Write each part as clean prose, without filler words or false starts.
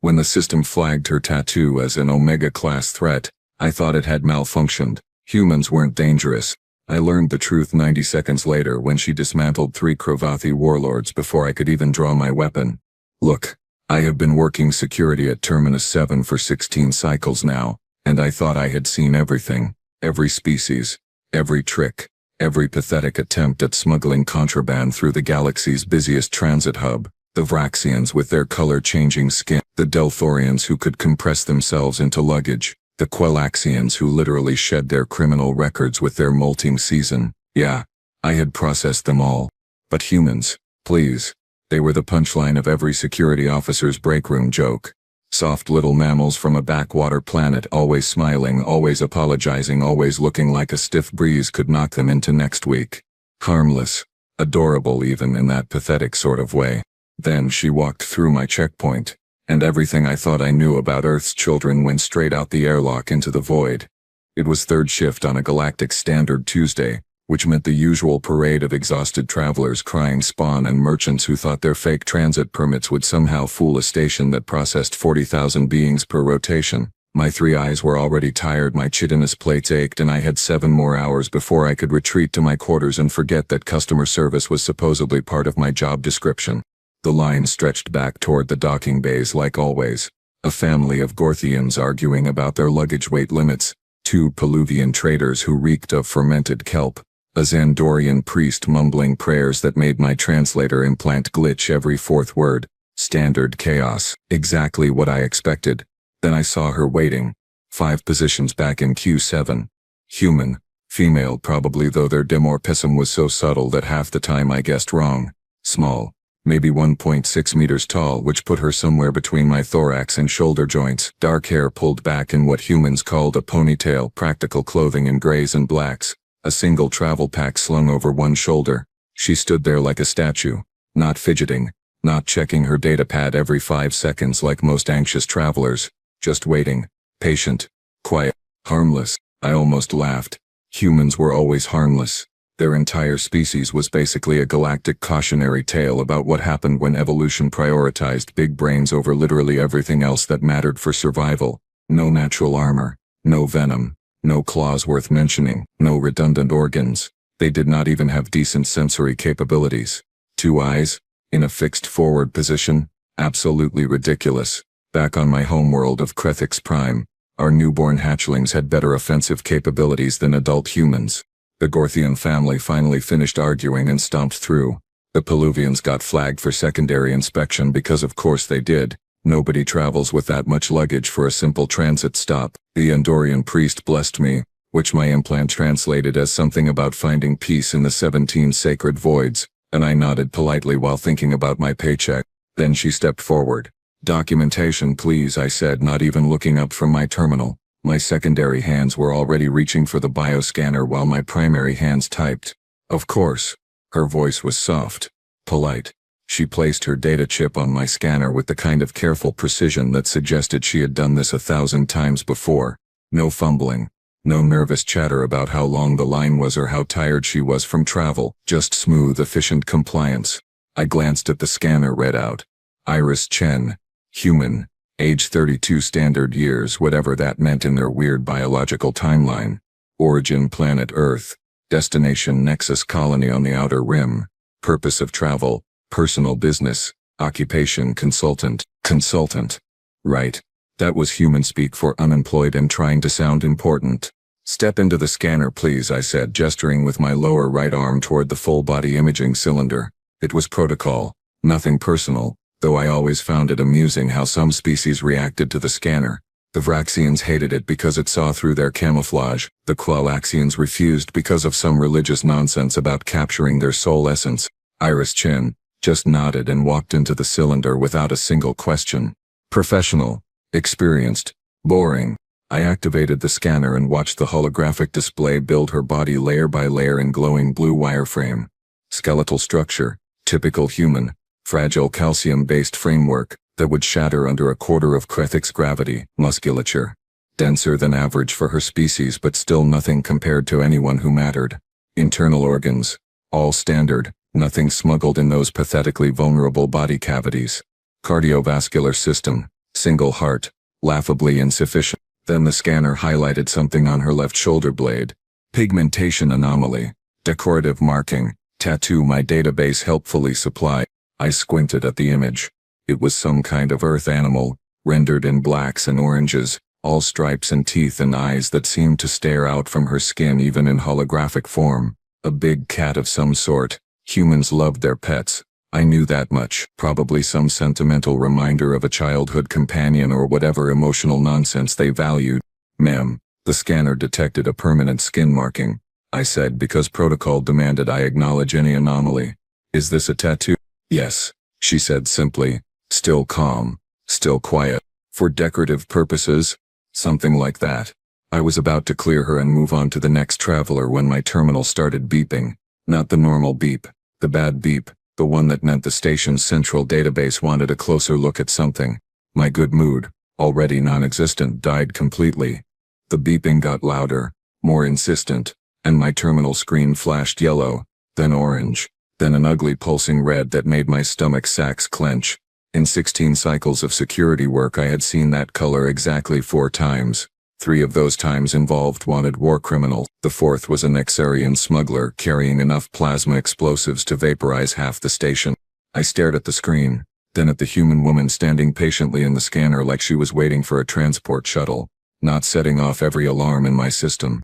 When the system flagged her tattoo as an Omega-class threat, I thought it had malfunctioned. Humans weren't dangerous. I learned the truth 90 seconds later when she dismantled 3 Kravathi warlords before I could even draw my weapon. Look, I have been working security at Terminus 7 for 16 cycles now, and I thought I had seen everything. Every species, every trick, every pathetic attempt at smuggling contraband through the galaxy's busiest transit hub. The Vraxians with their color-changing skin, the Delthorians who could compress themselves into luggage, the Quelaxians who literally shed their criminal records with their molting season. Yeah, I had processed them all. But humans, please. They were the punchline of every security officer's breakroom joke. Soft little mammals from a backwater planet, always smiling, always apologizing, always looking like a stiff breeze could knock them into next week. Harmless. Adorable even in that pathetic sort of way. Then she walked through my checkpoint, and everything I thought I knew about Earth's children went straight out the airlock into the void. It was third shift on a Galactic Standard Tuesday, which meant the usual parade of exhausted travelers crying spawn and merchants who thought their fake transit permits would somehow fool a station that processed 40,000 beings per rotation. My 3 eyes were already tired, my chitinous plates ached, and I had 7 more hours before I could retreat to my quarters and forget that customer service was supposedly part of my job description. The line stretched back toward the docking bays like always. A family of Gorthians arguing about their luggage weight limits, 2 Peluvian traders who reeked of fermented kelp, a Xandorian priest mumbling prayers that made my translator implant glitch every 4th word. Standard chaos, exactly what I expected. Then I saw her waiting. 5 positions back in Q7. Human. Female probably, though their dimorphism was so subtle that half the time I guessed wrong. Small. Maybe 1.6 meters tall, which put her somewhere between my thorax and shoulder joints. Dark hair pulled back in what humans called a ponytail, practical clothing in grays and blacks, a single travel pack slung over one shoulder. She stood there like a statue, not fidgeting, not checking her data pad every 5 seconds like most anxious travelers, just waiting, patient, quiet, harmless. I almost laughed. Humans were always harmless. Their entire species was basically a galactic cautionary tale about what happened when evolution prioritized big brains over literally everything else that mattered for survival. No natural armor, no venom, no claws worth mentioning, no redundant organs. They did not even have decent sensory capabilities. 2 eyes, in a fixed forward position, absolutely ridiculous. Back on my homeworld of Krethix Prime, our newborn hatchlings had better offensive capabilities than adult humans. The Gorthian family finally finished arguing and stomped through. The Peluvians got flagged for secondary inspection because of course they did. Nobody travels with that much luggage for a simple transit stop. The Andorian priest blessed me, which my implant translated as something about finding peace in the 17 sacred voids, and I nodded politely while thinking about my paycheck. Then she stepped forward. "Documentation, please," I said, not even looking up from my terminal. My secondary hands were already reaching for the bioscanner while my primary hands typed. "Of course." Her voice was soft, polite. She placed her data chip on my scanner with the kind of careful precision that suggested she had done this 1,000 times before. No fumbling. No nervous chatter about how long the line was or how tired she was from travel. Just smooth, efficient compliance. I glanced at the scanner read out. Iris Chen. Human. Age 32 standard years, whatever that meant in their weird biological timeline. Origin planet Earth. Destination Nexus colony on the outer rim. Purpose of travel, personal business. Occupation consultant. Consultant. Right. That was human speak for unemployed and trying to sound important. "Step into the scanner please," I said, gesturing with my lower right arm toward the full-body imaging cylinder. It was protocol, nothing personal. Though I always found it amusing how some species reacted to the scanner. The Vraxians hated it because it saw through their camouflage. The Quelaxians refused because of some religious nonsense about capturing their soul essence. Iris Chen just nodded and walked into the cylinder without a single question. Professional. Experienced. Boring. I activated the scanner and watched the holographic display build her body layer by layer in glowing blue wireframe. Skeletal structure. Typical human. Fragile calcium-based framework that would shatter under a quarter of Krethix gravity. Musculature. Denser than average for her species, but still nothing compared to anyone who mattered. Internal organs. All standard, nothing smuggled in those pathetically vulnerable body cavities. Cardiovascular system. Single heart. Laughably insufficient. Then the scanner highlighted something on her left shoulder blade. Pigmentation anomaly. Decorative marking. Tattoo my database helpfully supplied. I squinted at the image. It was some kind of earth animal, rendered in blacks and oranges, all stripes and teeth and eyes that seemed to stare out from her skin even in holographic form. A big cat of some sort. Humans loved their pets. I knew that much. Probably some sentimental reminder of a childhood companion or whatever emotional nonsense they valued. Ma'am, the scanner detected a permanent skin marking. I said because protocol demanded I acknowledge any anomaly. Is this a tattoo? Yes, she said simply. Still calm. Still quiet. For decorative purposes? Something like that. I was about to clear her and move on to the next traveler when my terminal started beeping. Not the normal beep. The bad beep. The one that meant the station's central database wanted a closer look at something. My good mood, already non-existent, died completely. The beeping got louder, more insistent, and my terminal screen flashed yellow, then orange, then an ugly pulsing red that made my stomach sacks clench. In 16 cycles of security work I had seen that color exactly 4 times. 3 of those times involved wanted war criminals. The 4th was a Nexarian smuggler carrying enough plasma explosives to vaporize half the station. I stared at the screen, then at the human woman standing patiently in the scanner like she was waiting for a transport shuttle, not setting off every alarm in my system.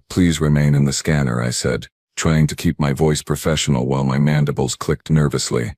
Please remain in the scanner, I said, trying to keep my voice professional while my mandibles clicked nervously.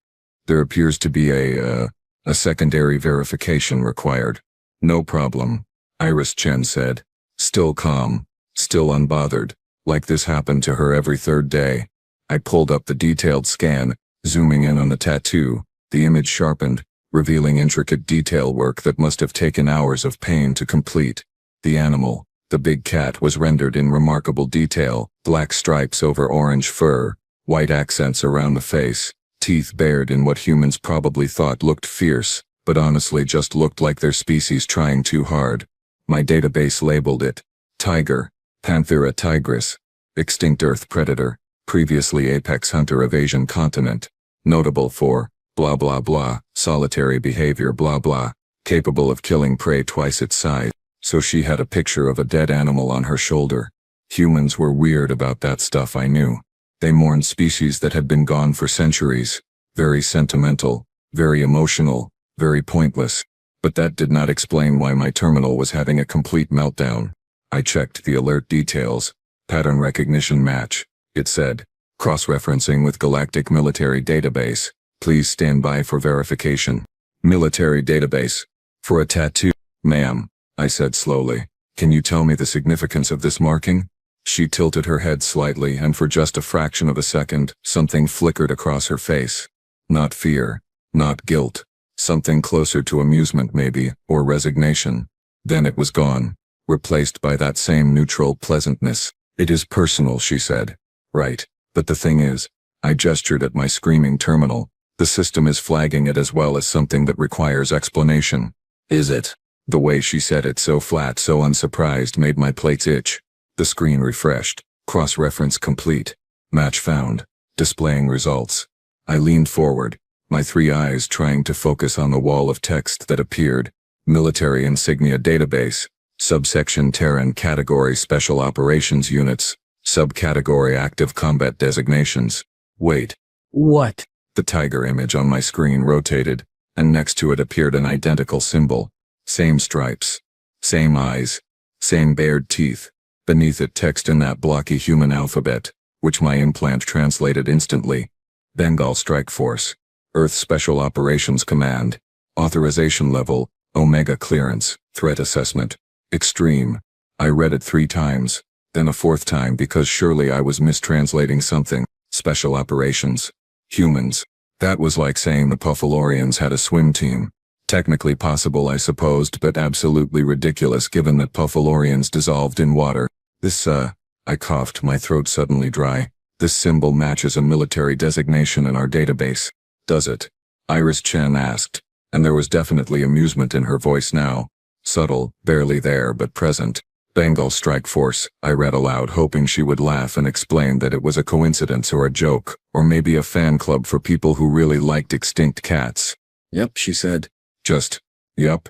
There appears to be a secondary verification required. No problem. Iris Chen said, still calm, still unbothered, like this happened to her every 3rd day. I pulled up the detailed scan, zooming in on the tattoo. The image sharpened, revealing intricate detail work that must have taken hours of pain to complete. The animal, the big cat, was rendered in remarkable detail, black stripes over orange fur, white accents around the face, teeth bared in what humans probably thought looked fierce, but honestly just looked like their species trying too hard. My database labeled it tiger, Panthera tigris, extinct earth predator, previously apex hunter of Asian continent, notable for blah blah blah, solitary behavior blah blah, capable of killing prey twice its size. So she had a picture of a dead animal on her shoulder. Humans were weird about that stuff, I knew. They mourned species that had been gone for centuries. Very sentimental, very emotional, very pointless. But that did not explain why my terminal was having a complete meltdown. I checked the alert details. Pattern recognition match, it said. Cross-referencing with Galactic Military Database. Please stand by for verification. Military Database. For a tattoo, ma'am, I said slowly. Can you tell me the significance of this marking? She tilted her head slightly, and for just a fraction of a second, something flickered across her face. Not fear. Not guilt. Something closer to amusement maybe, or resignation. Then it was gone, replaced by that same neutral pleasantness. It is personal, she said. Right, but the thing is, I gestured at my screaming terminal. The system is flagging it as well as something that requires explanation. Is it? The way she said it, so flat, so unsurprised, made my plates itch. The screen refreshed. Cross-reference complete. Match found. Displaying results. I leaned forward, my 3 eyes trying to focus on the wall of text that appeared. Military Insignia Database. Subsection Terran Category Special Operations Units. Subcategory Active Combat Designations. Wait. What? The tiger image on my screen rotated, and next to it appeared an identical symbol. Same stripes. Same eyes. Same bared teeth. Beneath it text in that blocky human alphabet, which my implant translated instantly. Bengal Strike Force. Earth Special Operations Command. Authorization level, Omega clearance, threat assessment, extreme. I read it 3 times, then a 4th time because surely I was mistranslating something. Special operations. Humans. That was like saying the Puffalorians had a swim team. Technically possible, I supposed, but absolutely ridiculous given that Puffalorians dissolved in water. This, I coughed, my throat suddenly dry. This symbol matches a military designation in our database. Does it? Iris Chen asked, and there was definitely amusement in her voice now. Subtle, barely there but present. Bengal Strike Force, I read aloud, hoping she would laugh and explain that it was a coincidence or a joke, or maybe a fan club for people who really liked extinct cats. Yep, she said. Just, yup.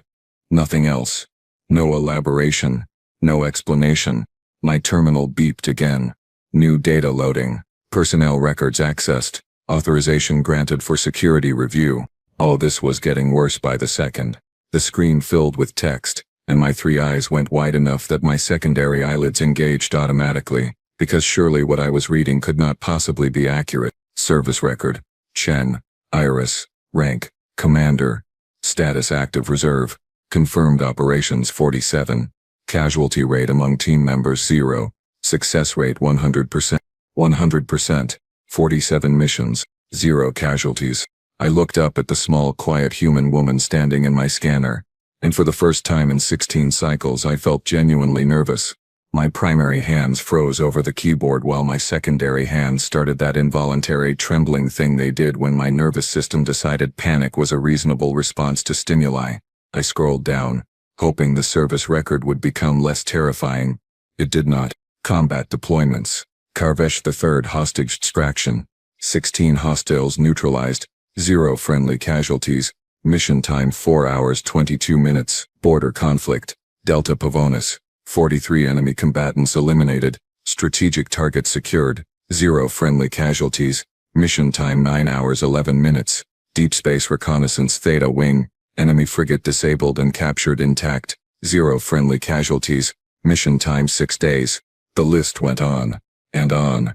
Nothing else. No elaboration. No explanation. My terminal beeped again. New data loading. Personnel records accessed. Authorization granted for security review. All this was getting worse by the second. The screen filled with text, and my 3 eyes went wide enough that my secondary eyelids engaged automatically, because surely what I was reading could not possibly be accurate. Service record. Chen. Iris. Rank. Commander. Status active reserve. Confirmed operations 47. Casualty rate among team members 0. Success rate 100%. 100%. 47 missions. 0 casualties. I looked up at the small, quiet human woman standing in my scanner, and for the first time in 16 cycles I felt genuinely nervous. My primary hands froze over the keyboard while my secondary hands started that involuntary trembling thing they did when my nervous system decided panic was a reasonable response to stimuli. I scrolled down, hoping the service record would become less terrifying. It did not. Combat deployments. Karvesh III hostage extraction. 16 hostiles neutralized. 0 friendly casualties. Mission time 4 hours 22 minutes. Border conflict. Delta Pavonis. 43 enemy combatants eliminated. Strategic target secured. 0 friendly casualties. Mission time 9 hours 11 minutes. Deep space reconnaissance Theta Wing. Enemy frigate disabled and captured intact. 0 friendly casualties. Mission time 6 days. The list went on and on.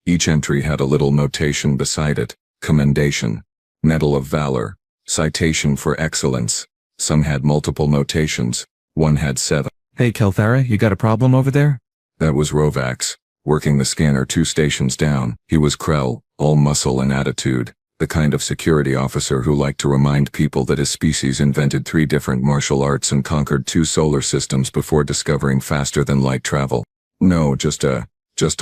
Each entry had a little notation beside it. Commendation. Medal of Valor. Citation for excellence. Some had multiple notations. One had 7. Hey Kelthara, you got a problem over there? That was Rovax, working the scanner 2 stations down. He was Krell, all muscle and attitude, the kind of security officer who liked to remind people that his species invented 3 different martial arts and conquered 2 solar systems before discovering faster-than-light travel. No, just a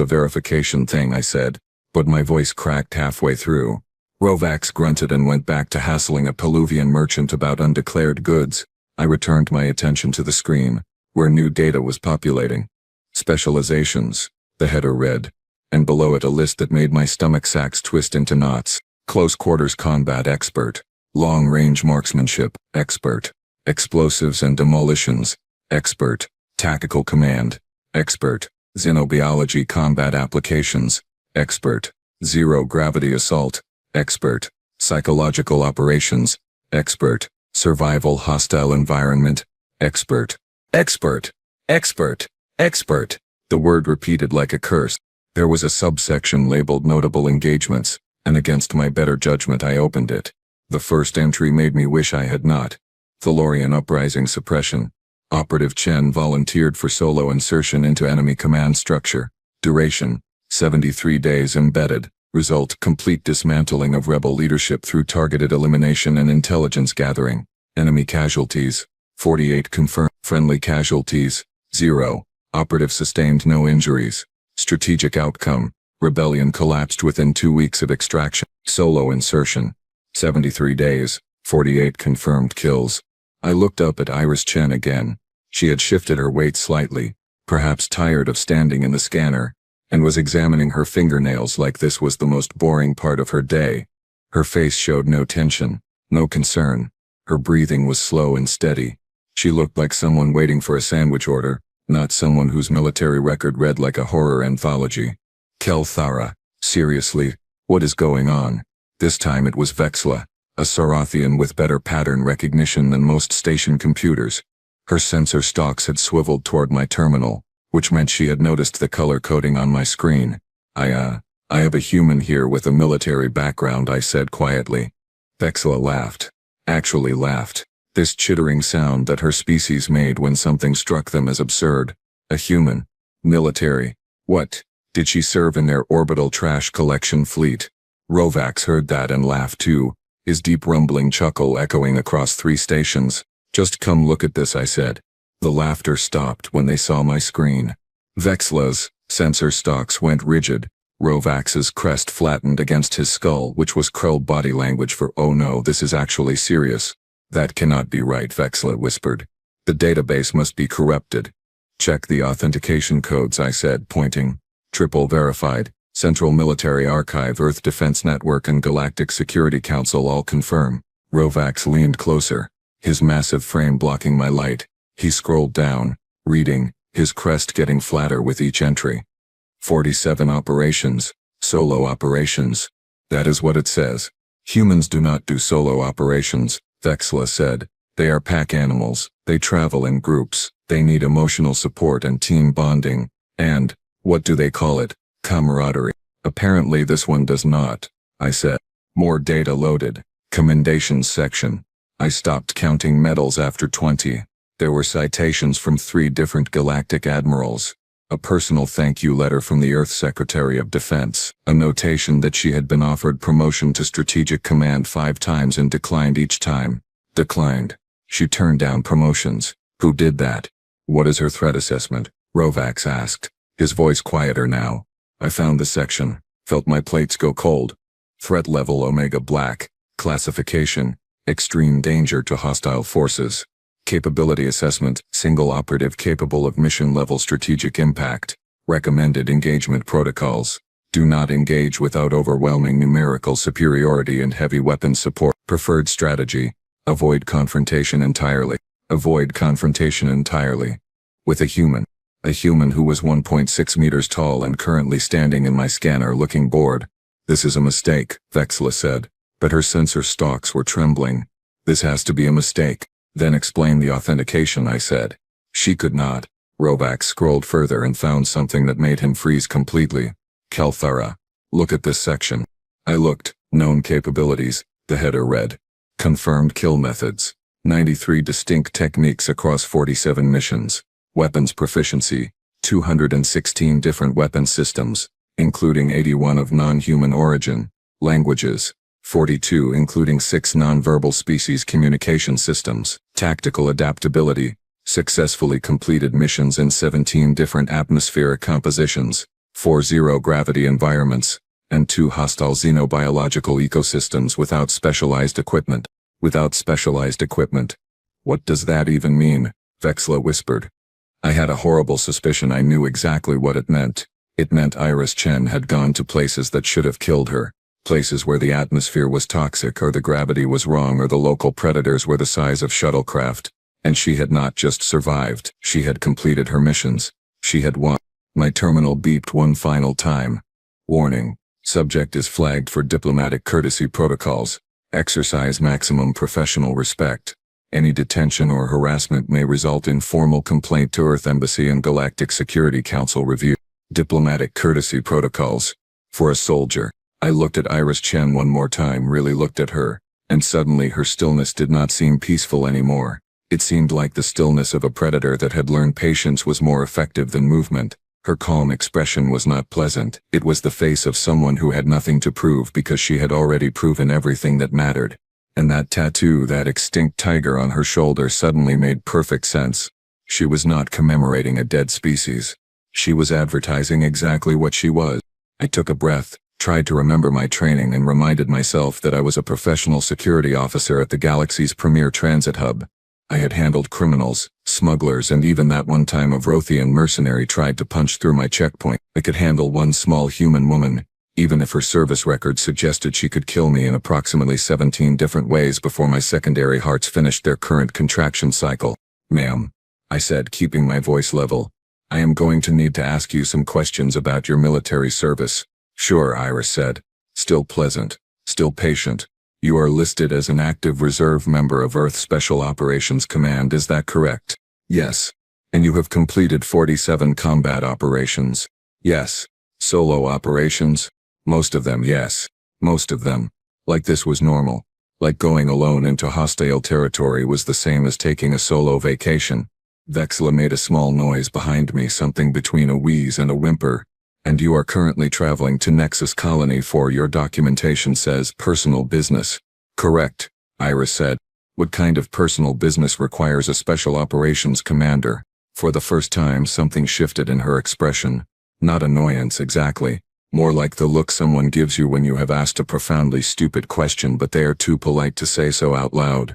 verification thing, I said, but my voice cracked halfway through. Rovax grunted and went back to hassling a Peluvian merchant about undeclared goods. I returned my attention to the screen, where new data was populating. Specializations, the header read, and below it a list that made my stomach sacks twist into knots. Close quarters combat expert, long-range marksmanship expert, explosives and demolitions expert, tactical command expert, xenobiology combat applications expert, zero-gravity assault expert, psychological operations expert, survival hostile environment expert. Expert, expert, expert. The word repeated like a curse. There was a subsection labeled notable engagements, and against my better judgment I opened it. The first entry made me wish I had not. Thalorian uprising suppression. Operative Chen volunteered for solo insertion into enemy command structure. Duration, 73 days embedded. Result, complete dismantling of rebel leadership through targeted elimination and intelligence gathering. Enemy casualties, 48 confirmed. Friendly casualties, 0. Operative sustained no injuries. Strategic outcome, rebellion collapsed within 2 weeks of extraction. Solo insertion, 73 days, 48 confirmed kills. I looked up at Iris Chen again. She had shifted her weight slightly, perhaps tired of standing in the scanner, and was examining her fingernails like this was the most boring part of her day. Her face showed no tension, no concern. Her breathing was slow and steady. She looked like someone waiting for a sandwich order, not someone whose military record read like a horror anthology. Kelthara, seriously, what is going on? This time it was Vexla, a Sarathian with better pattern recognition than most station computers. Her sensor stalks had swiveled toward my terminal, which meant she had noticed the color coding on my screen. I have a human here with a military background, I said quietly. Vexla laughed. Actually laughed. This chittering sound that her species made when something struck them as absurd. A human. Military. What? Did she serve in their orbital trash collection fleet? Rovax heard that and laughed too, his deep rumbling chuckle echoing across 3 stations. Just come look at this, I said. The laughter stopped when they saw my screen. Vexla's sensor stalks went rigid. Rovax's crest flattened against his skull, which was Krell body language for "oh no, this is actually serious." That cannot be right, Vexla whispered. The database must be corrupted. Check the authentication codes, I said, pointing. Triple verified. Central Military Archive, Earth Defense Network and Galactic Security Council all confirm. Rovax leaned closer, his massive frame blocking my light. He scrolled down, reading, his crest getting flatter with each entry. 47 operations, solo operations. That is what it says. Humans do not do solo operations, Vexla said. They are pack animals, they travel in groups, they need emotional support and team bonding, and, what do they call it? Camaraderie. Apparently this one does not, I said. More data loaded. Commendations section. I stopped counting medals after 20. There were citations from 3 different galactic admirals. A personal thank you letter from the Earth Secretary of Defense. A notation that she had been offered promotion to Strategic Command 5 times and declined each time. Declined. She turned down promotions. Who did that? What is her threat assessment? Rovax asked, his voice quieter now. I found the section. Felt my plates go cold. Threat level Omega Black. Classification. Extreme danger to hostile forces. Capability assessment, single operative capable of mission-level strategic impact. Recommended engagement protocols. Do not engage without overwhelming numerical superiority and heavy weapons support. Preferred strategy. Avoid confrontation entirely. Avoid confrontation entirely. With a human. A human who was 1.6 meters tall and currently standing in my scanner looking bored. This is a mistake, Vexla said, but her sensor stalks were trembling. This has to be a mistake. Then explain the authentication, I said. She could not. Rovax scrolled further and found something that made him freeze completely. Kelthara. Look at this section. I looked. Known capabilities. The header read. Confirmed kill methods. 93 distinct techniques across 47 missions. Weapons proficiency. 216 different weapon systems, including 81 of non-human origin. Languages. 42 including 6 non-verbal species communication systems. Tactical adaptability. Successfully completed missions in 17 different atmospheric compositions. 4 zero-gravity environments. And 2 hostile xenobiological ecosystems without specialized equipment. Without specialized equipment. What does that even mean? Vexla whispered. I had a horrible suspicion I knew exactly what it meant. It meant Iris Chen had gone to places that should have killed her. Places where the atmosphere was toxic or the gravity was wrong or the local predators were the size of shuttlecraft. And she had not just survived, she had completed her missions. She had won. My terminal beeped one final time. Warning. Subject is flagged for diplomatic courtesy protocols. Exercise maximum professional respect. Any detention or harassment may result in formal complaint to Earth Embassy and Galactic Security Council review. Diplomatic courtesy protocols. For a soldier. I looked at Iris Chen one more time, really looked at her, and suddenly her stillness did not seem peaceful anymore. It seemed like the stillness of a predator that had learned patience was more effective than movement. Her calm expression was not pleasant. It was the face of someone who had nothing to prove because she had already proven everything that mattered. And that tattoo, that extinct tiger on her shoulder suddenly made perfect sense. She was not commemorating a dead species. She was advertising exactly what she was. I took a breath, tried to remember my training and reminded myself that I was a professional security officer at the galaxy's premier transit hub. I had handled criminals, smugglers, and even that one time a Rothian mercenary tried to punch through my checkpoint. I could handle one small human woman, even if her service record suggested she could kill me in approximately 17 different ways before my secondary hearts finished their current contraction cycle. Ma'am, I said, keeping my voice level, I am going to need to ask you some questions about your military service. Sure, Iris said. Still pleasant. Still patient. You are listed as an active reserve member of Earth Special Operations Command, is that correct? Yes. And you have completed 47 combat operations? Yes. Solo operations? Most of them, yes. Most of them. Like this was normal. Like going alone into hostile territory was the same as taking a solo vacation. Vexla made a small noise behind me, something between a wheeze and a whimper. And you are currently traveling to Nexus Colony for, your documentation says, personal business. Correct, Iris said. What kind of personal business requires a special operations commander? For the first time something shifted in her expression. Not annoyance exactly. More like the look someone gives you when you have asked a profoundly stupid question but they are too polite to say so out loud.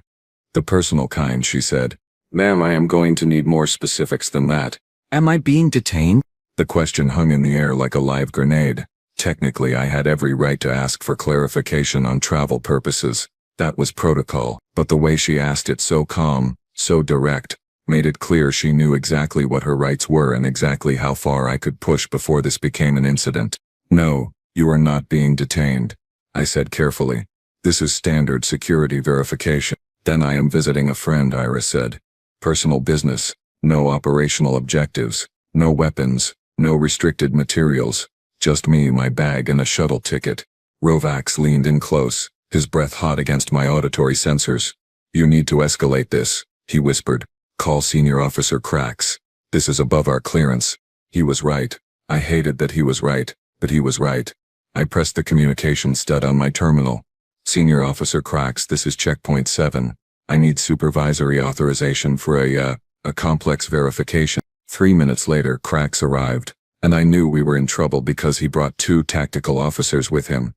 The personal kind, she said. Ma'am, I am going to need more specifics than that. Am I being detained? The question hung in the air like a live grenade. Technically, I had every right to ask for clarification on travel purposes. That was protocol, but the way she asked it, so calm, so direct, made it clear she knew exactly what her rights were and exactly how far I could push before this became an incident. "No, you are not being detained," I said carefully. "This is standard security verification." "Then I am visiting a friend," Iris said. "Personal business, no operational objectives, no weapons, no restricted materials, just me, my bag, and a shuttle ticket." Rovax leaned in close, his breath hot against my auditory sensors. "You need to escalate this," he whispered. "Call Senior Officer Krax. This is above our clearance." He was right. I hated that he was right, but he was right. I pressed the communication stud on my terminal. "Senior Officer Krax, this is Checkpoint 7. I need supervisory authorization for a complex verification." 3 minutes later, Krax arrived, and I knew we were in trouble because he brought 2 tactical officers with him.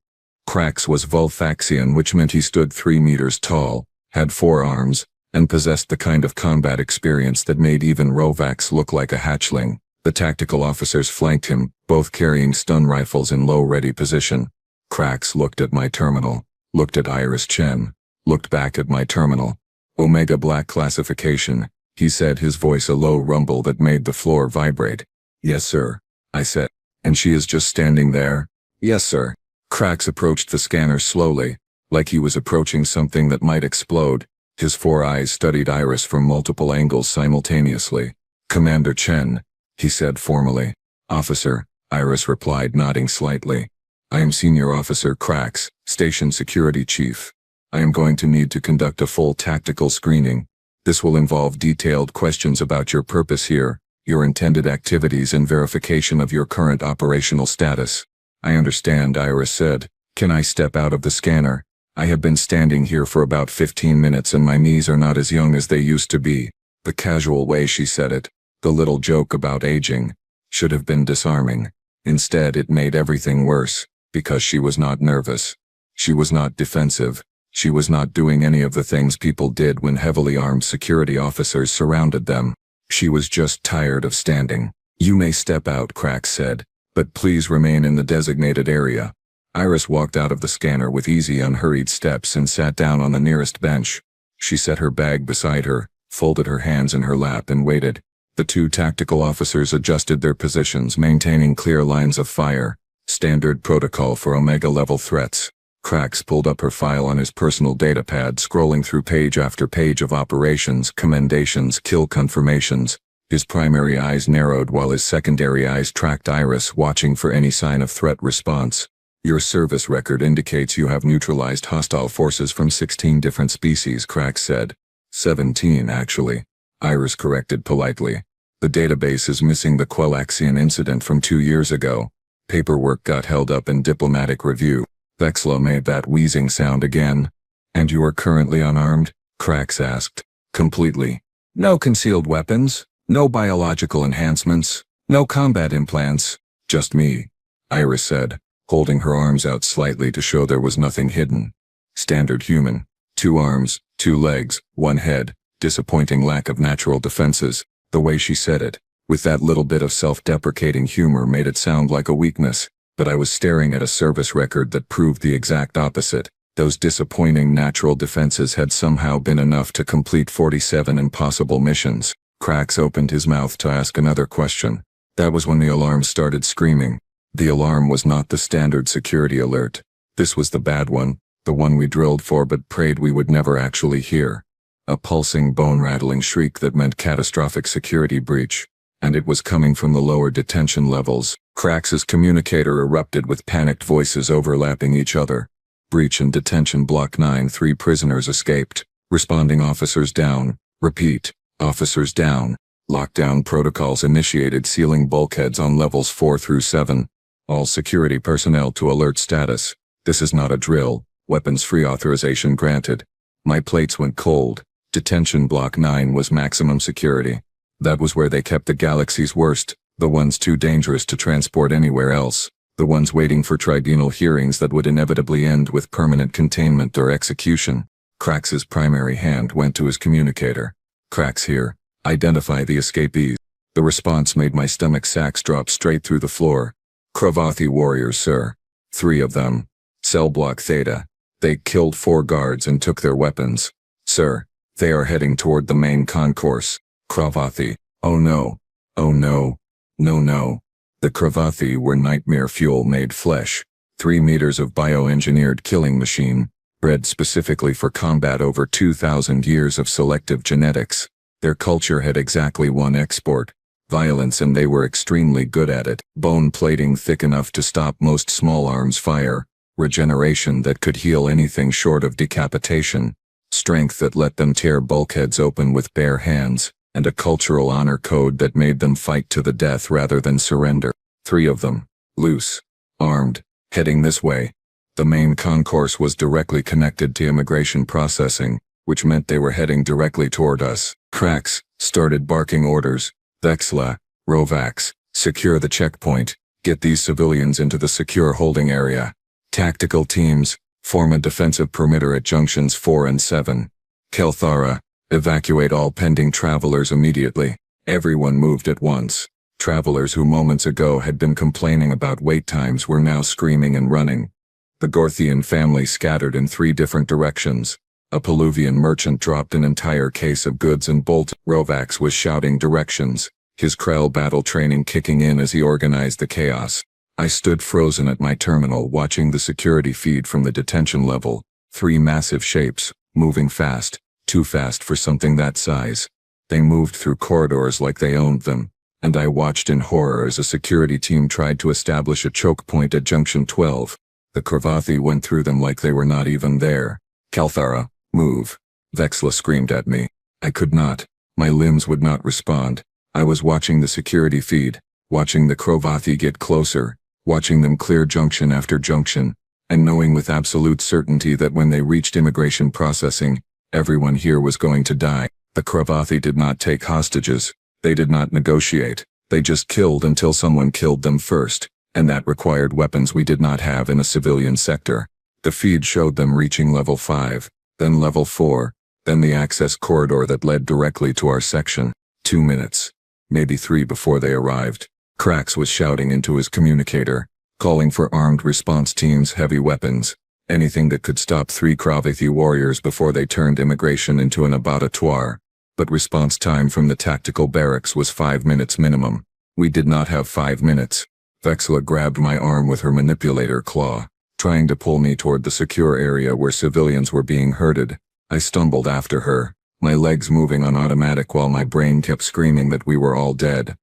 Krax was Vulfaxian, which meant he stood 3 meters tall, had 4 arms, and possessed the kind of combat experience that made even Rovax look like a hatchling. The tactical officers flanked him, both carrying stun rifles in low ready position. Krax looked at my terminal, looked at Iris Chen, looked back at my terminal. "Omega Black classification," he said, his voice a low rumble that made the floor vibrate. "Yes, sir," I said. "And she is just standing there?" "Yes, sir." Krax approached the scanner slowly, like he was approaching something that might explode. His 4 eyes studied Iris from multiple angles simultaneously. "Commander Chen," he said formally. "Officer," Iris replied, nodding slightly. "I am Senior Officer Krax, Station Security Chief. I am going to need to conduct a full tactical screening. This will involve detailed questions about your purpose here, your intended activities, and verification of your current operational status." "I understand," Iris said. "Can I step out of the scanner? I have been standing here for about 15 minutes and my knees are not as young as they used to be." The casual way she said it, the little joke about aging, should have been disarming. Instead, it made everything worse, because she was not nervous. She was not defensive. She was not doing any of the things people did when heavily armed security officers surrounded them. She was just tired of standing. "You may step out," Krax said, "but please remain in the designated area." Iris walked out of the scanner with easy, unhurried steps and sat down on the nearest bench. She set her bag beside her, folded her hands in her lap, and waited. The 2 tactical officers adjusted their positions, maintaining clear lines of fire. Standard protocol for Omega-level threats. Krax pulled up her file on his personal datapad, scrolling through page after page of operations, commendations, kill confirmations. His primary eyes narrowed while his secondary eyes tracked Iris, watching for any sign of threat response. "Your service record indicates you have neutralized hostile forces from 16 different species," Krax said. 17, actually, Iris corrected politely. "The database is missing the Quelaxian incident from 2 years ago. Paperwork got held up in diplomatic review." Vexla made that wheezing sound again. "And you are currently unarmed?" Krax asked. "Completely. No concealed weapons, no biological enhancements, no combat implants, just me," Iris said, holding her arms out slightly to show there was nothing hidden. "Standard human. 2 arms, 2 legs, 1 head. Disappointing lack of natural defenses." The way she said it, with that little bit of self-deprecating humor, made it sound like a weakness, but I was staring at a service record that proved the exact opposite. Those disappointing natural defenses had somehow been enough to complete 47 impossible missions. Krax opened his mouth to ask another question. That was when the alarm started screaming. The alarm was not the standard security alert. This was the bad one, the one we drilled for but prayed we would never actually hear. A pulsing, bone-rattling shriek that meant catastrophic security breach. And it was coming from the lower detention levels. Krax's communicator erupted with panicked voices overlapping each other. "Breach in detention block 9, 3 prisoners escaped. Responding officers down. Repeat, officers down. Lockdown protocols initiated, sealing bulkheads on levels 4 through 7. All security personnel to alert status. This is not a drill. Weapons-free authorization granted." My plates went cold. Detention block 9 was maximum security. That was where they kept the galaxy's worst, the ones too dangerous to transport anywhere else, the ones waiting for tribunal hearings that would inevitably end with permanent containment or execution. Krax's primary hand went to his communicator. "Krax here. Identify the escapees." The response made my stomach sacks drop straight through the floor. "Cravathi warriors, sir. 3 of them. Cell block Theta. They killed 4 guards and took their weapons. Sir, they are heading toward the main concourse. Cravathi. Oh no. Oh no. No no. The Cravathi were nightmare fuel-made flesh. 3 meters of bioengineered killing machine, bred specifically for combat over 2,000 years of selective genetics. Their culture had exactly one export: violence, and they were extremely good at it. Bone plating thick enough to stop most small arms fire, regeneration that could heal anything short of decapitation, strength that let them tear bulkheads open with bare hands, and a cultural honor code that made them fight to the death rather than surrender. 3 of them, loose, armed, heading this way. The main concourse was directly connected to immigration processing, which meant they were heading directly toward us. Cracks started barking orders. Vexla, Rovax, secure the checkpoint, get these civilians into the secure holding area. Tactical teams, form a defensive perimeter at junctions 4 and 7. Kelthara, evacuate all pending travelers immediately. Everyone moved at once. Travelers who moments ago had been complaining about wait times were now screaming and running. The Gorthian family scattered in 3 different directions. A Peluvian merchant dropped an entire case of goods and bolted. Rovax was shouting directions, his Krell battle training kicking in as he organized the chaos. I stood frozen at my terminal watching the security feed from the detention level. 3 massive shapes, moving fast, too fast for something that size. They moved through corridors like they owned them, and I watched in horror as a security team tried to establish a choke point at Junction 12. The Cravathi went through them like they were not even there. Kalthara, move. Vexla screamed at me. I could not. My limbs would not respond. I was watching the security feed, watching the Cravathi get closer, watching them clear junction after junction, and knowing with absolute certainty that when they reached immigration processing, everyone here was going to die. The Cravathi did not take hostages. They did not negotiate. They just killed until someone killed them first, and that required weapons we did not have in a civilian sector. The feed showed them reaching level 5, then level 4, then the access corridor that led directly to our section. 2 minutes, maybe 3 before they arrived. Krax was shouting into his communicator, calling for armed response teams, heavy weapons, anything that could stop 3 Cravathi warriors before they turned immigration into an abattoir. But response time from the tactical barracks was 5 minutes minimum. We did not have 5 minutes. Vexla grabbed my arm with her manipulator claw, trying to pull me toward the secure area where civilians were being herded. I stumbled after her, my legs moving on automatic while my brain kept screaming that we were all dead.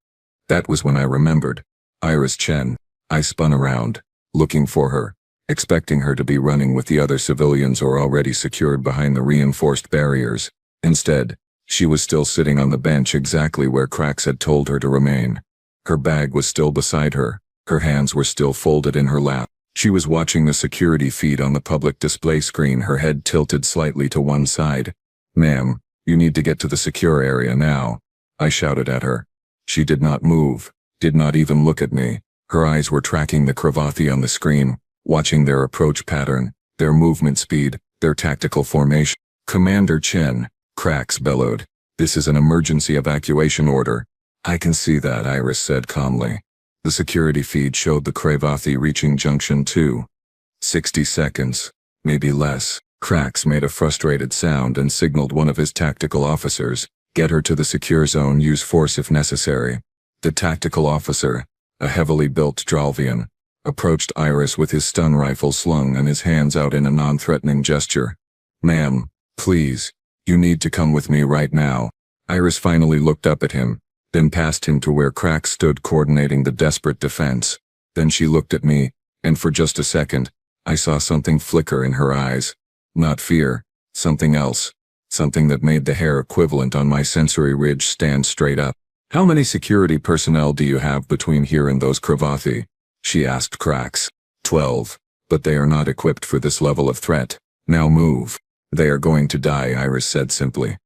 That was when I remembered. Iris Chen. I spun around, looking for her, expecting her to be running with the other civilians or already secured behind the reinforced barriers. Instead, she was still sitting on the bench exactly where Krax had told her to remain. Her bag was still beside her. Her hands were still folded in her lap. She was watching the security feed on the public display screen, her head tilted slightly to one side. "Ma'am, you need to get to the secure area now," I shouted at her. She did not move, did not even look at me. Her eyes were tracking the Cravathi on the screen, watching their approach pattern, their movement speed, their tactical formation. "Commander Chen," Krax bellowed, "this is an emergency evacuation order." "I can see that," Iris said calmly. The security feed showed the Cravathi reaching Junction 2. 60 seconds, maybe less. Krax made a frustrated sound and signaled one of his tactical officers, "Get her to the secure zone, use force if necessary." The tactical officer, a heavily built Dralvian, approached Iris with his stun rifle slung and his hands out in a non-threatening gesture. "Ma'am, please, you need to come with me right now." Iris finally looked up at him, then past him to where Krax stood coordinating the desperate defense. Then she looked at me, and for just a second, I saw something flicker in her eyes. Not fear, something else. Something that made the hair equivalent on my sensory ridge stand straight up. "How many security personnel do you have between here and those Cravathi?" she asked Krax. 12, but they are not equipped for this level of threat. Now move. "They are going to die," Iris said simply.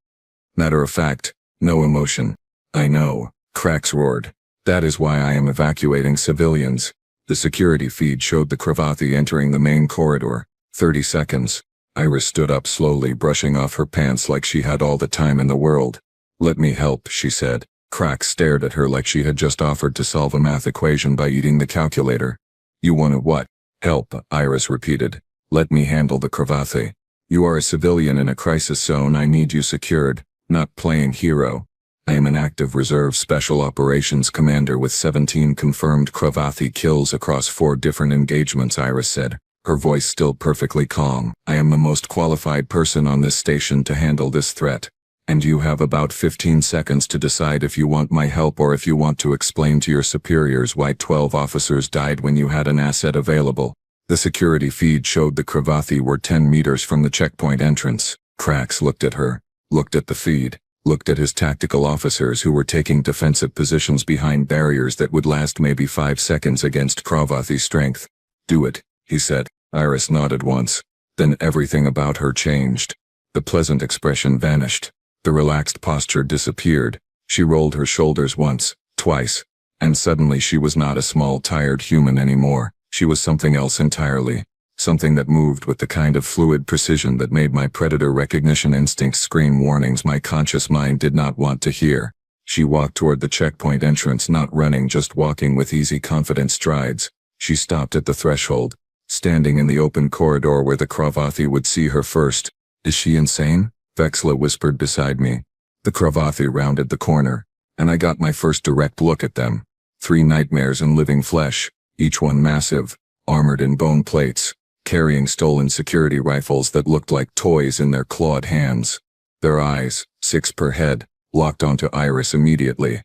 Matter of fact, no emotion. "I know," Krax roared. "That is why I am evacuating civilians." The security feed showed the Cravathi entering the main corridor. 30 seconds. Iris stood up slowly, brushing off her pants like she had all the time in the world. "Let me help," she said. Krax stared at her like she had just offered to solve a math equation by eating the calculator. "You want to what?" "Help," Iris repeated. Let me handle the Cravathi. You are a civilian in a crisis zone. I need you secured, not playing hero. I am an active reserve special operations commander with 17 confirmed Cravathi kills across 4 different engagements, Iris said, her voice still perfectly calm. I am the most qualified person on this station to handle this threat. And you have about 15 seconds to decide if you want my help or if you want to explain to your superiors why 12 officers died when you had an asset available. The security feed showed the Cravathi were 10 meters from the checkpoint entrance. Krax looked at her, looked at the feed, looked at his tactical officers who were taking defensive positions behind barriers that would last maybe 5 seconds against Cravathi strength. Do it, he said. Iris nodded once. Then everything about her changed. The pleasant expression vanished. The relaxed posture disappeared. She rolled her shoulders once, twice, and suddenly she was not a small, tired human anymore. She was something else entirely. Something that moved with the kind of fluid precision that made my predator recognition instincts scream warnings my conscious mind did not want to hear. She walked toward the checkpoint entrance, not running, just walking with easy, confident strides. She stopped at the threshold, standing in the open corridor where the Cravathi would see her first. Is she insane? Vexla whispered beside me. The Cravathi rounded the corner, and I got my first direct look at them. 3 nightmares in living flesh, each one massive, armored in bone plates, carrying stolen security rifles that looked like toys in their clawed hands. Their eyes, 6 per head, locked onto Iris immediately.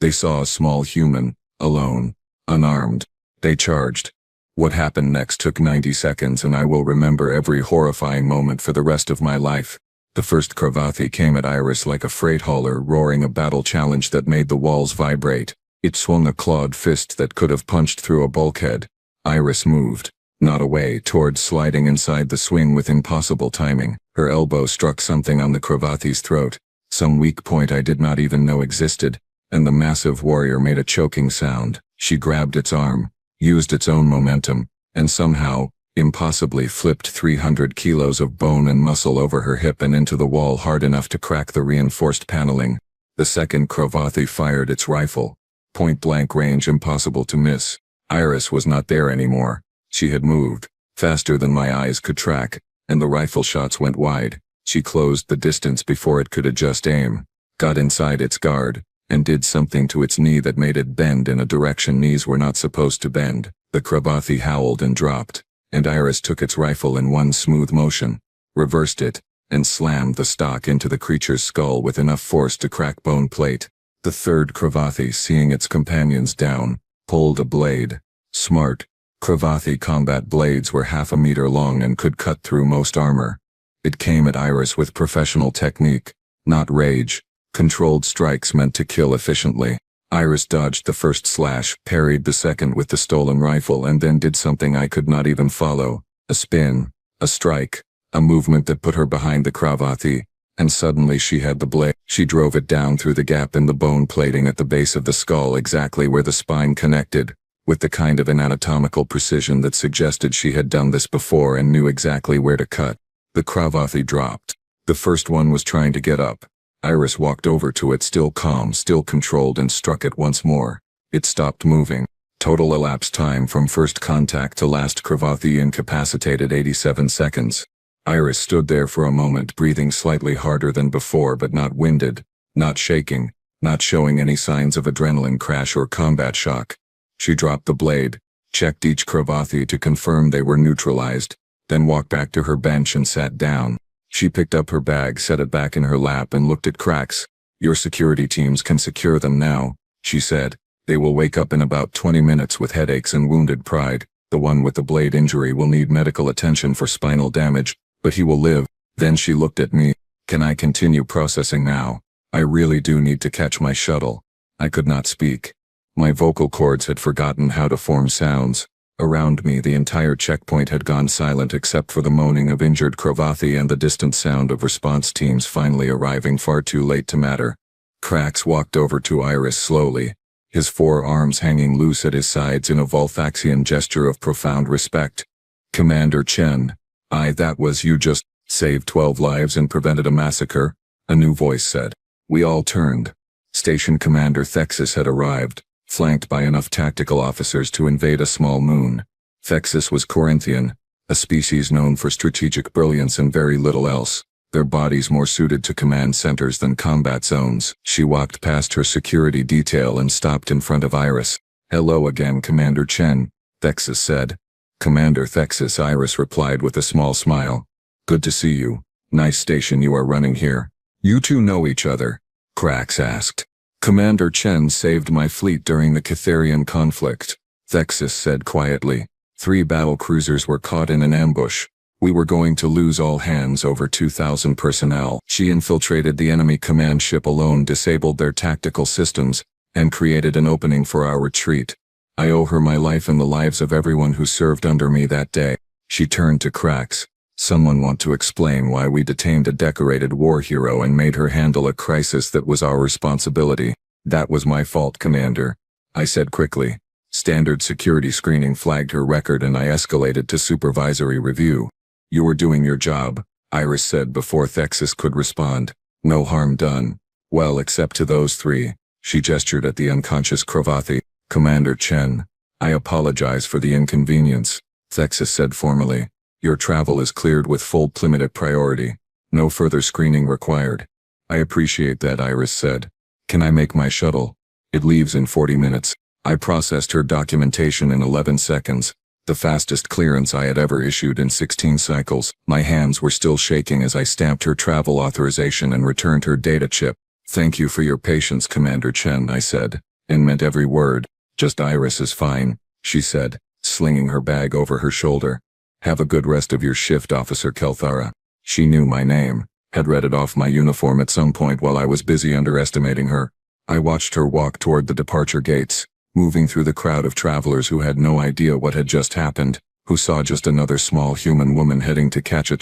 They saw a small human, alone, unarmed. They charged. What happened next took 90 seconds, and I will remember every horrifying moment for the rest of my life. The first Cravathi came at Iris like a freight hauler roaring a battle challenge that made the walls vibrate. It swung a clawed fist that could have punched through a bulkhead. Iris moved, not away, towards sliding inside the swing with impossible timing. Her elbow struck something on the Cravathi's throat, some weak point I did not even know existed, and the massive warrior made a choking sound. She grabbed its arm, used its own momentum, and somehow, impossibly flipped 300 kilos of bone and muscle over her hip and into the wall hard enough to crack the reinforced paneling. The second Cravathi fired its rifle. Point-blank range, impossible to miss. Iris was not there anymore. She had moved, faster than my eyes could track, and the rifle shots went wide. She closed the distance before it could adjust aim, got inside its guard, and did something to its knee that made it bend in a direction knees were not supposed to bend. The Cravathi howled and dropped, and Iris took its rifle in one smooth motion, reversed it, and slammed the stock into the creature's skull with enough force to crack bone plate. The third Cravathi, seeing its companions down, pulled a blade. Smart. Cravathi combat blades were 1/2 meter long and could cut through most armor. It came at Iris with professional technique, not rage. Controlled strikes meant to kill efficiently. Iris dodged the first slash, parried the second with the stolen rifle, and then did something I could not even follow. A spin, a strike, a movement that put her behind the Cravathi, and suddenly she had the blade. She drove it down through the gap in the bone plating at the base of the skull, exactly where the spine connected, with the kind of anatomical precision that suggested she had done this before and knew exactly where to cut. The Cravathi dropped. The first one was trying to get up. Iris walked over to it, still calm, still controlled, and struck it once more. It stopped moving. Total elapsed time from first contact to last Cravathi incapacitated 87 seconds. Iris stood there for a moment, breathing slightly harder than before, but not winded, not shaking, not showing any signs of adrenaline crash or combat shock. She dropped the blade, checked each Cravathi to confirm they were neutralized, then walked back to her bench and sat down. She picked up her bag, set it back in her lap, and looked at Krax. Your security teams can secure them now, she said. They will wake up in about 20 minutes with headaches and wounded pride. The one with the blade injury will need medical attention for spinal damage, but he will live. Then she looked at me. Can I continue processing now? I really do need to catch my shuttle. I could not speak. My vocal cords had forgotten how to form sounds. Around me the entire checkpoint had gone silent except for the moaning of injured Cravathi and the distant sound of response teams finally arriving far too late to matter. Krax walked over to Iris slowly, his 4 arms hanging loose at his sides in a Volfaxian gesture of profound respect. Commander Chen, that was you just saved 12 lives and prevented a massacre, a new voice said. We all turned. Station Commander Thexis had arrived, flanked by enough tactical officers to invade a small moon. Thexis was Corinthian, a species known for strategic brilliance and very little else. Their bodies more suited to command centers than combat zones. She walked past her security detail and stopped in front of Iris. "Hello again, Commander Chen," Thexus said. "Commander Thexus," Iris replied with a small smile. "Good to see you. Nice station you are running here." "You two know each other?" Krax asked. "Commander Chen saved my fleet during the Catharian conflict," Thexus said quietly. 3 battle cruisers were caught in an ambush. We were going to lose all hands, over 2,000 personnel. She infiltrated the enemy command ship alone, disabled their tactical systems, and created an opening for our retreat. I owe her my life and the lives of everyone who served under me that day. She turned to Krax. "Someone want to explain why we detained a decorated war hero and made her handle a crisis that was our responsibility?" "That was my fault, Commander," I said quickly. Standard security screening flagged her record and I escalated to supervisory review. "You were doing your job," Iris said before Thexus could respond. "No harm done. Well, except to those 3. She gestured at the unconscious Cravathi. "Commander Chen, I apologize for the inconvenience," Thexus said formally. "Your travel is cleared with full Plymouth priority. No further screening required." "I appreciate that," Iris said. "Can I make my shuttle?" "It leaves in 40 minutes. I processed her documentation in 11 seconds. The fastest clearance I had ever issued in 16 cycles. My hands were still shaking as I stamped her travel authorization and returned her data chip. "Thank you for your patience, Commander Chen," I said, and meant every word. "Just Iris is fine," she said, slinging her bag over her shoulder. "Have a good rest of your shift, Officer Kelthara." She knew my name, had read it off my uniform at some point while I was busy underestimating her. I watched her walk toward the departure gates, moving through the crowd of travelers who had no idea what had just happened, who saw just another small human woman heading to catch a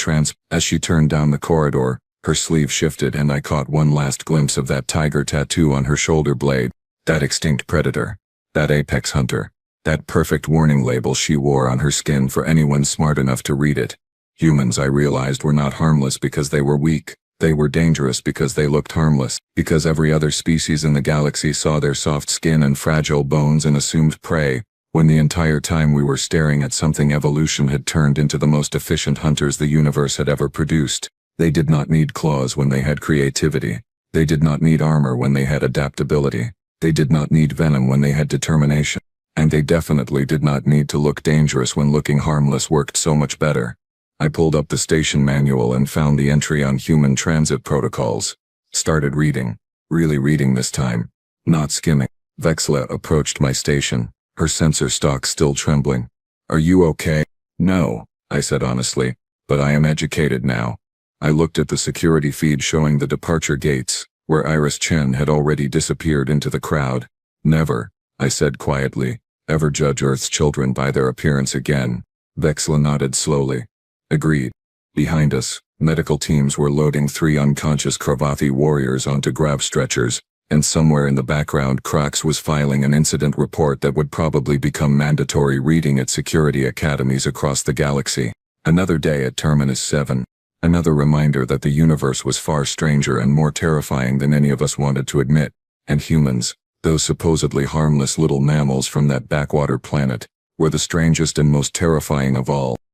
As she turned down the corridor, her sleeve shifted and I caught one last glimpse of that tiger tattoo on her shoulder blade. That extinct predator. That apex hunter. That perfect warning label she wore on her skin for anyone smart enough to read it. Humans, I realized, were not harmless because they were weak. They were dangerous because they looked harmless, because every other species in the galaxy saw their soft skin and fragile bones and assumed prey, when the entire time we were staring at something evolution had turned into the most efficient hunters the universe had ever produced. They did not need claws when they had creativity. They did not need armor when they had adaptability. They did not need venom when they had determination. And they definitely did not need to look dangerous when looking harmless worked so much better. I pulled up the station manual and found the entry on human transit protocols. Started reading. Really reading this time. Not skimming. Vexla approached my station, her sensor stock still trembling. "Are you okay?" "No," I said honestly, "but I am educated now." I looked at the security feed showing the departure gates, where Iris Chen had already disappeared into the crowd. "Never," I said quietly, "ever judge Earth's children by their appearance again." Vexla nodded slowly. "Agreed." Behind us, medical teams were loading 3 unconscious Cravathi warriors onto grav stretchers, and somewhere in the background Krax was filing an incident report that would probably become mandatory reading at security academies across the galaxy. Another day at Terminus 7. Another reminder that the universe was far stranger and more terrifying than any of us wanted to admit. And humans, those supposedly harmless little mammals from that backwater planet, were the strangest and most terrifying of all.